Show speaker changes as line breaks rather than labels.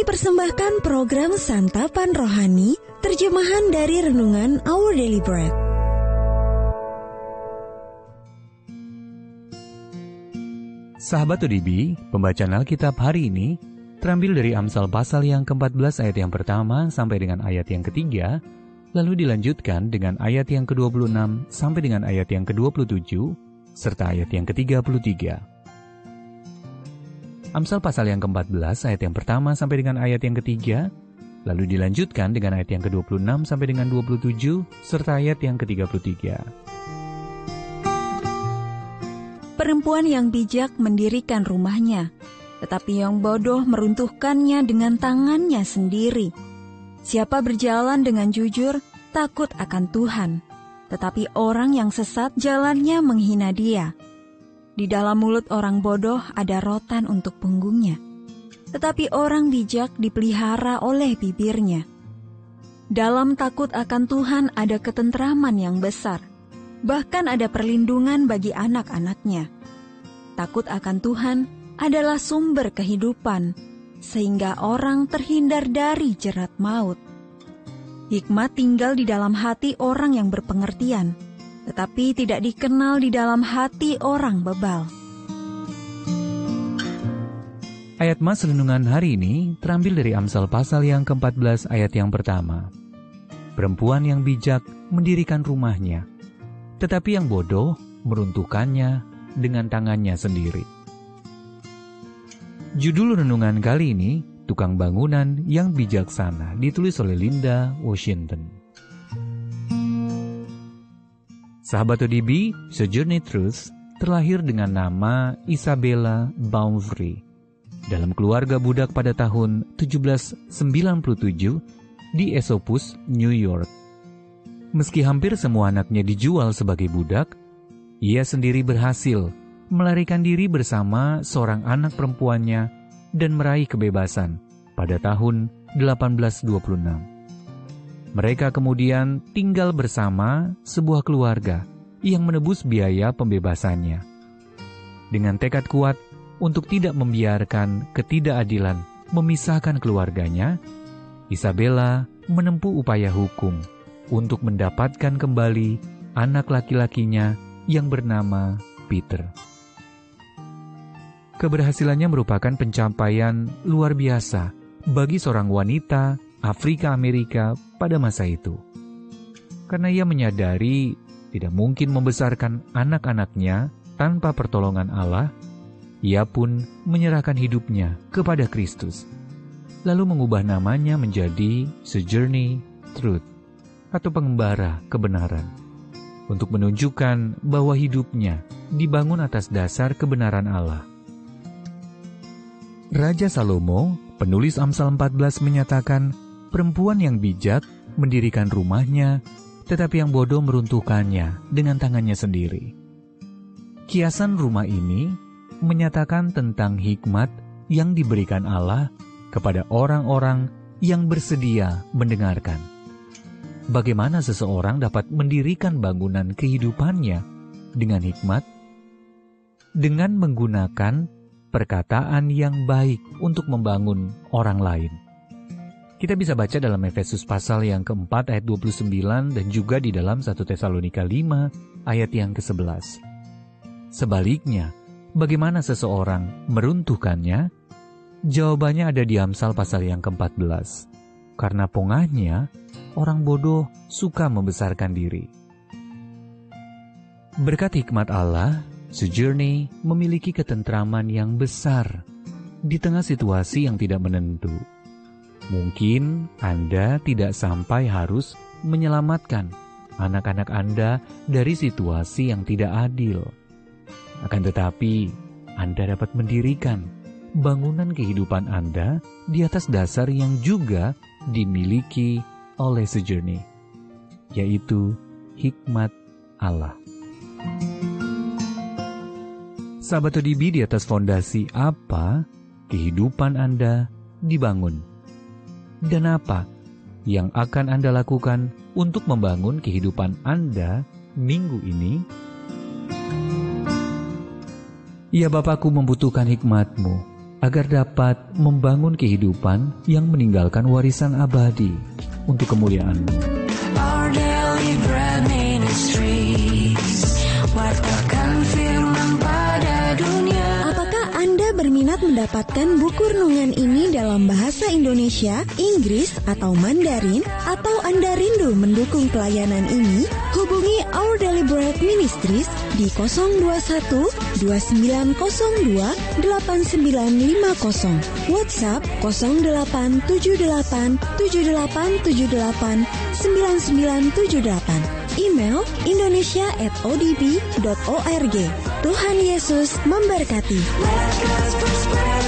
Kami persembahkan program Santapan Rohani, terjemahan dari Renungan Our Daily Bread.
Sahabat ODB, pembacaan Alkitab hari ini terambil dari Amsal pasal yang ke-14 ayat yang pertama sampai dengan ayat yang ketiga, lalu dilanjutkan dengan ayat yang ke-26 sampai dengan ayat yang ke-27, serta ayat yang ke-33. Amsal pasal yang ke-14 ayat yang pertama sampai dengan ayat yang ketiga, lalu dilanjutkan dengan ayat yang ke-26 sampai dengan 27, serta ayat yang ke-33.
Perempuan yang bijak mendirikan rumahnya, tetapi yang bodoh meruntuhkannya dengan tangannya sendiri. Siapa berjalan dengan jujur, takut akan Tuhan, tetapi orang yang sesat jalannya menghina Dia. Di dalam mulut orang bodoh ada rotan untuk punggungnya, tetapi orang bijak dipelihara oleh bibirnya. Dalam takut akan Tuhan ada ketentraman yang besar, bahkan ada perlindungan bagi anak-anaknya. Takut akan Tuhan adalah sumber kehidupan, sehingga orang terhindar dari jerat maut. Hikmat tinggal di dalam hati orang yang berpengertian, tetapi tidak dikenal di dalam hati orang bebal.
Ayat Mas renungan hari ini terambil dari Amsal pasal yang ke-14 ayat yang pertama. Perempuan yang bijak mendirikan rumahnya, tetapi yang bodoh meruntuhkannya dengan tangannya sendiri. Judul renungan kali ini, Tukang Bangunan yang Bijaksana, ditulis oleh Linda Washington. Sahabat ODB, Sojourner Truth terlahir dengan nama Isabella Baumfree dalam keluarga budak pada tahun 1797 di Esopus, New York. Meski hampir semua anaknya dijual sebagai budak, ia sendiri berhasil melarikan diri bersama seorang anak perempuannya dan meraih kebebasan pada tahun 1826. Mereka kemudian tinggal bersama sebuah keluarga yang menebus biaya pembebasannya. Dengan tekad kuat untuk tidak membiarkan ketidakadilan memisahkan keluarganya, Isabella menempuh upaya hukum untuk mendapatkan kembali anak laki-lakinya yang bernama Peter. Keberhasilannya merupakan pencapaian luar biasa bagi seorang wanita Afrika Amerika pada masa itu. Karena ia menyadari tidak mungkin membesarkan anak-anaknya tanpa pertolongan Allah, ia pun menyerahkan hidupnya kepada Kristus, lalu mengubah namanya menjadi Sojourner Truth atau pengembara kebenaran, untuk menunjukkan bahwa hidupnya dibangun atas dasar kebenaran Allah. Raja Salomo, penulis Amsal 14, menyatakan, perempuan yang bijak mendirikan rumahnya, tetapi yang bodoh meruntuhkannya dengan tangannya sendiri. Kiasan rumah ini menyatakan tentang hikmat yang diberikan Allah kepada orang-orang yang bersedia mendengarkan. Bagaimana seseorang dapat mendirikan bangunan kehidupannya dengan hikmat? Dengan menggunakan perkataan yang baik untuk membangun orang lain. Kita bisa baca dalam Efesus pasal yang keempat ayat 29 dan juga di dalam 1 Tesalonika 5 ayat yang ke-11. Sebaliknya, bagaimana seseorang meruntuhkannya? Jawabannya ada di Amsal pasal yang ke-14. Karena pongahnya, orang bodoh suka membesarkan diri. Berkat hikmat Allah, Sojourner memiliki ketentraman yang besar di tengah situasi yang tidak menentu. Mungkin Anda tidak sampai harus menyelamatkan anak-anak Anda dari situasi yang tidak adil. Akan tetapi, Anda dapat mendirikan bangunan kehidupan Anda di atas dasar yang juga dimiliki oleh Sojourner, yaitu hikmat Allah. Sahabat ODB, di atas fondasi apa kehidupan Anda dibangun? Dan apa yang akan Anda lakukan untuk membangun kehidupan Anda minggu ini? Ya Bapakku membutuhkan hikmat-Mu. agar dapat membangun kehidupan yang meninggalkan warisan abadi untuk kemuliaan-Mu.
Our Daily Bread Ministries, wartakan firman pada dunia.
Apakah Anda berminat mendapatkan buku renungan ini dalam bahasa Indonesia, Inggris, atau Mandarin? Atau Anda rindu mendukung pelayanan ini? Hubungi Our Daily Bread Ministries di 021 2902 8950, WhatsApp 0878 7878 9978, email indonesia@odb.org. Tuhan Yesus memberkati.
Let God's prosperity